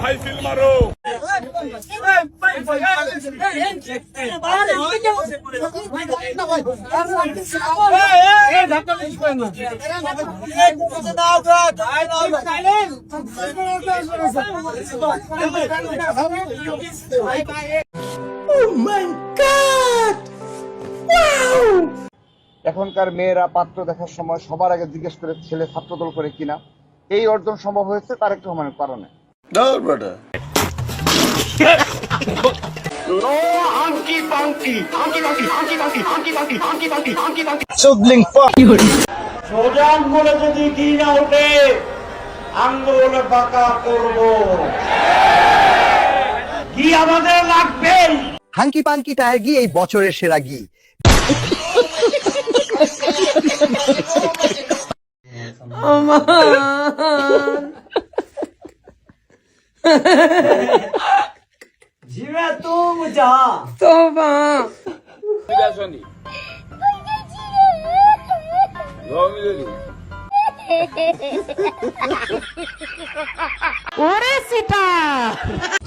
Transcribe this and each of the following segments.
ভাই সিল মারো। এখনকার মেয়েরা পাত্র দেখার সময় সবার আগে জিজ্ঞেস করে ছেলে ছাত্রদল করে কিনা। এই অর্জন সম্ভব হয়েছে তারেক রহমানের কারণে। সোজান বলে যদি কি না ওঠে আঙ্গুল বাঁকা করব, কি আমাদের লাগবে? হাঙ্কি পাঙ্কি টায়ার ঘি এই বছরের সেরা ঘি। জিমে তুম যা তোবা ওরে সিটা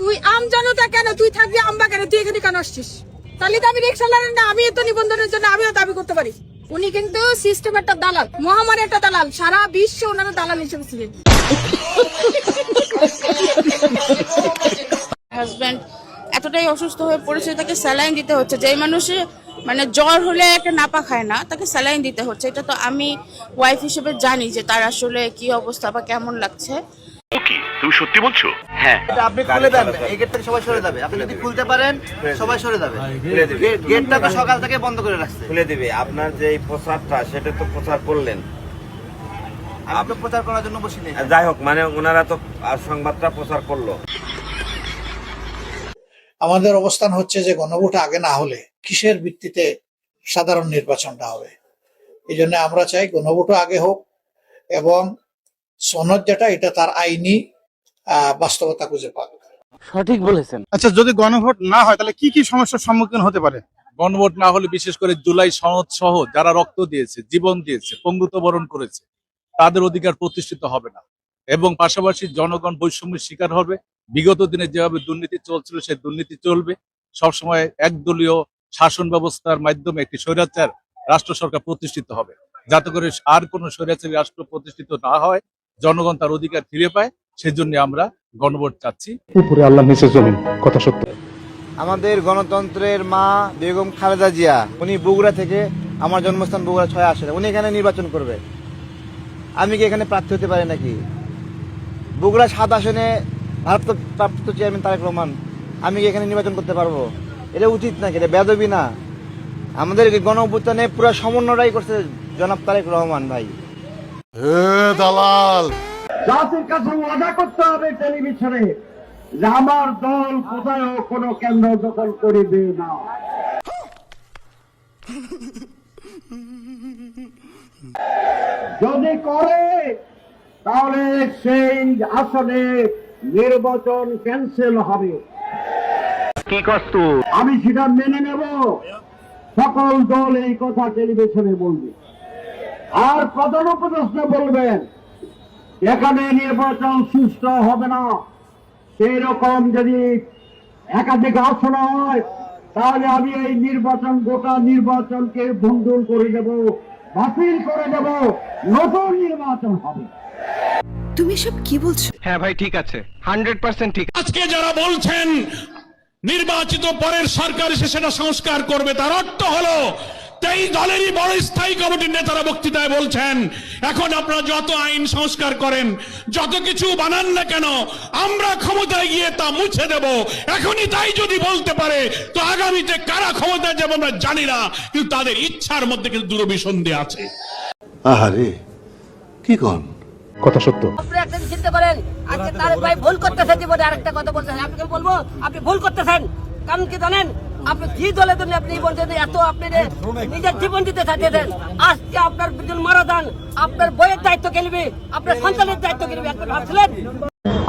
তুই আম জনতা কেন? তুই থাকবি আম্বা কেন? তুই এখানে কেন আসছিস? তাহলে তো আমি রিক্সা লাগান না, আমি তো নিবন্ধনের জন্য আমিও দাবি করতে পারি। উনি কিন্তু সিস্টেম একটা দালাল, মহামারী একটা দালাল, সারা বিশ্বে ওনারা দালাল হিসেবে ছিলেন। হাজবেন্ড এতটাই অসুস্থ হয়ে পড়েছে, তাকে স্যালাইন দিতে হচ্ছে। যেই মানুষে মানে জ্বর হলে একটা নাপা খায় না, তাকে স্যালাইন দিতে হচ্ছে। এটা তো আমি ওয়াইফ হিসেবে জানি যে তার আসলে কি অবস্থা বা কেমন লাগছে। তুমি সত্যি বলছো? হ্যাঁ, এটা আপনি খুলে দেন, এই গেট থেকে সবাই সরে যাবে। আপনি যদি খুলতে পারেন সবাই সরে যাবে। গেটটা তো সকাল থেকে বন্ধ করে রাখছে। খুলে দিবে। আপনার যে এই প্রচারটা সেটা তো প্রচার করলেন, আমি তো প্রচার করার জন্য বসিনি। যাই হোক, মানে ওনারা তো সংবাদটা প্রচার করলো। আমাদের অবস্থান হচ্ছে যে গণভোট আগে না হলে কিসের ভিত্তিতে সাধারণ নির্বাচনটা হবে। এই জন্য আমরা চাই গণভোটও আগে হোক এবং সনদ যেটা এটা তার আইনি বাস্তবতা খুঁজে পাক। সঠিক বলেছেন। আচ্ছা, যদি গণভোট না হয় তাহলে কি কি সমস্যার সম্মুখীন হতে পারে? গণভোট না হলে বিশেষ করে জুলাই সনদ সহ যারা রক্ত দিয়েছে, জীবন দিয়েছে, পঙ্গুত্ব বরণ করেছে, তাদের অধিকার প্রতিষ্ঠিত হবে না এবং পাশাপাশি জনগণ বৈষম্যের শিকার হবে। বিগত দিনে যেভাবে দুর্নীতি চলছিল সেই দুর্নীতি চলবে। সবসময় একদলীয় শাসন ব্যবস্থার মাধ্যমে একটি স্বৈরাচার রাষ্ট্র সরকার প্রতিষ্ঠিত হবে, যাতে করে আর কোনো স্বৈরাচারী রাষ্ট্র প্রতিষ্ঠিত না হয়, জনগণ তার অধিকার ফিরে পায়। সেজন্য আমরা গণভোট চাচ্ছি। উপরে আল্লাহ নিচে জমিন, কথা সত্য। আমাদের গণতন্ত্রের মা বেগম খালেদা জিয়া, উনি বগুড়া থেকে, আমার জন্মস্থান বগুড়া 6 আসনে, উনি এখানে নির্বাচন করবে। আমি কি এখানে প্রার্থী হতে পারি নাকি? বগুড়া 7 আসনে ভারপ্রাপ্ত চেয়ারম্যান তারেক রহমান, আমি কি এখানে নির্বাচন করতে পারবো? এটা উচিত নাকি? এটা বেয়াদবি না? আমাদের গণ অভ্যুত্থানে পুরো সমন্বয়টাই করছে জনাব তারেক রহমান ভাই। দালাল জাতির কাছে ওয়াদা করতে হবে টেলিভিশনে যে আমার দল কোথাও কোনো কেন্দ্র দখল করিবে না। যদি করে তাহলে সেই আসনে নির্বাচন ক্যান্সেল হবে। কি কষ্ট? আমি সেটা মেনে নেব। সকল দল এই কথা টেলিভিশনে বলবে। আর প্রধান উপদেষ্টা বলবেন এখানে নির্বাচন সুষ্ঠু হবে না। সেই রকম যদি একাধিক আসন হয় তাহলে আমি এই নির্বাচন, গোটা নির্বাচনকে ভণ্ডুল করে দেব, বাতিল করে দেব, নতুন নির্বাচন হবে। তুমি সব কি বলছো? হ্যাঁ ভাই, ঠিক আছে, 100% ঠিক। আজকে যারা বলছেন নির্বাচিত পরের সরকার এসে সেটা সংস্কার করবে, তার অর্থ হলো 23 দলেরই বড় স্থায়ী কমিটির নেতারা বক্তৃতায় বলছেন এখন আপনারা যত আইন সংস্কার করেন, যত কিছু বানান না কেন, আমরা ক্ষমতায় গিয়ে তা মুছে দেব। এখনই তাই যদি বলতে পারে তো আগামীতে কারা ক্ষমতায় যাবে আমরা জানি না, কিন্তু তাদের ইচ্ছার মধ্যে কিন্তু দুরভিসন্ধি আছে। আহারে, কি কোন? কথা সত্য। আপনি একটা চিনতে পারেন আজকে তারেক ভাই ভুল করতেছেন, জীবনে আরেকটা কথা বলতেছেন। আপনাকে বলবো আপনি ভুল করতেছেন। কারণ কি জানেন? আপনি কি দলের জন্য আপনি বলছেন এত আপনি নিজের জীবন দিতে চাইতেছেন। আজকে আপনার মারা যান, আপনার বইয়ের দায়িত্ব কে নেবে? আপনার সন্তানের দায়িত্ব কে নেবে? আপনি ভাবছিলেন?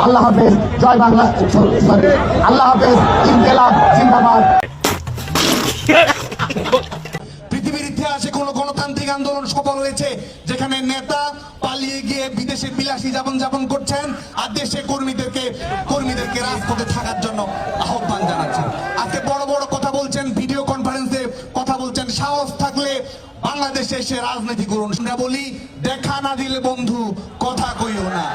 আল্লাহ হাফেজ, জয় বাংলা, আল্লাহ হাফেজ, ইনকিলাব জিন্দাবাদ। পৃথিবীর ইতিহাসে কোনো গণতান্ত্রিক আন্দোলন সফল হয়েছে, যেখানে নেতা পালিয়ে গিয়ে বিদেশে বিলাসী জীবনযাপন করছেন আর দেশে কর্মীদেরকে রাজপথে থাকার জন্য আহ্বান জানাচ্ছেন। আজকে বড় বড় কথা বলছেন, ভিডিও কনফারেন্সে কথা বলছেন, সাহস থাকলে বাংলাদেশে এসে রাজনীতি করুন। আমরা বলি, দেখা না দিলে বন্ধু কথা কইও না।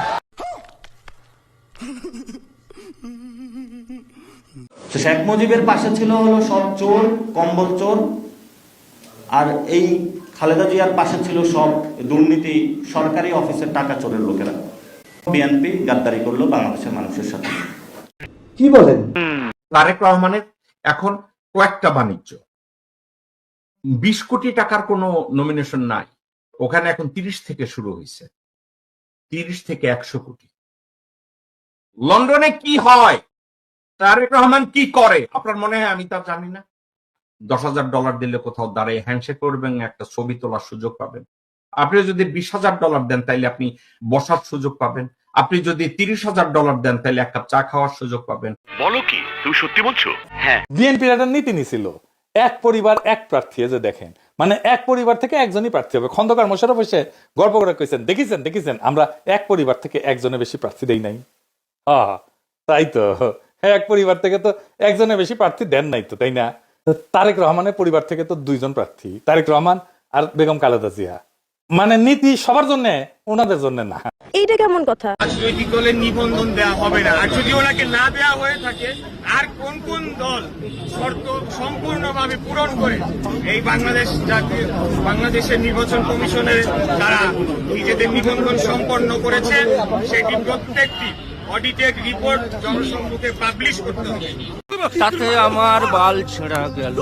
শেখ মুজিবের পাশে ছিল হলো সব চোর, কম্বল চোর, আর এই খালেদা জিয়ার পাশে ছিল সব দুর্নীতি, সরকারি অফিসের টাকা চোরের লোকেরা। বিএনপি গাদ্দারি করলো বাংলাদেশের মানুষের সাথে। কি বলেন? তারেক রহমানের এখন কয়েকটা বাণিজ্য, 20 কোটি টাকার কোনো নমিনেশন নাই ওখানে, এখন 30 থেকে শুরু হয়েছে, 30 থেকে 100 কোটি। লন্ডনে কি হয়, তারেক রহমান কি করে আপনার মনে হয় আমি তা জানি না? $10,000 দিলে কোথাও দাঁড়িয়ে হ্যান্ডশেক করবেন, একটা ছবি তোলার সুযোগ পাবেন। আপনি যদি $20,000 দেন তাইলে আপনি বসার সুযোগ পাবেন। আপনি যদি $30,000 দেন তাহলে এক কাপ চা খাওয়ার সুযোগ পাবেন। বলো কি, তুমি সত্যি বলছো? হ্যাঁ, বিএনপির একটা নীতি নিছিল, এক পরিবার এক প্রার্থী। যে দেখেন, মানে এক পরিবার থেকে একজনই প্রার্থী হবে। খন্দকার মোশাররফ এসে গল্প করে কইছেন, দেখেছেন আমরা এক পরিবার থেকে একজনের বেশি প্রার্থী দেই নাই। তাই তো, এক পরিবার থেকে তো একজনের বেশি প্রার্থী দেন নাই তো, তাই না? তারেক রহমানের পরিবার থেকে তো 2 জন প্রার্থী, তারেক রহমান আর বেগম খালেদা জিয়া। মানে নীতি সবার জন্য, ওনাদের জন্য না। এইটা কেমন কথা? রাজনৈতিক দলের নিবন্ধন দেওয়া হবে না, আর যদি ওনাকে না দেওয়া হয়ে থাকে, আর কোন কোন দল শর্ত সম্পূর্ণভাবে পূরণ করে এই বাংলাদেশের নির্বাচন কমিশনের তারা নিজেদের নিবন্ধন সম্পন্ন করেছে, সেটি প্রত্যেকটি অডিটেড রিপোর্ট জনসম্মুখে পাবলিশ করতে হবে। তাতে আমার বাল ছেঁড়া গেল।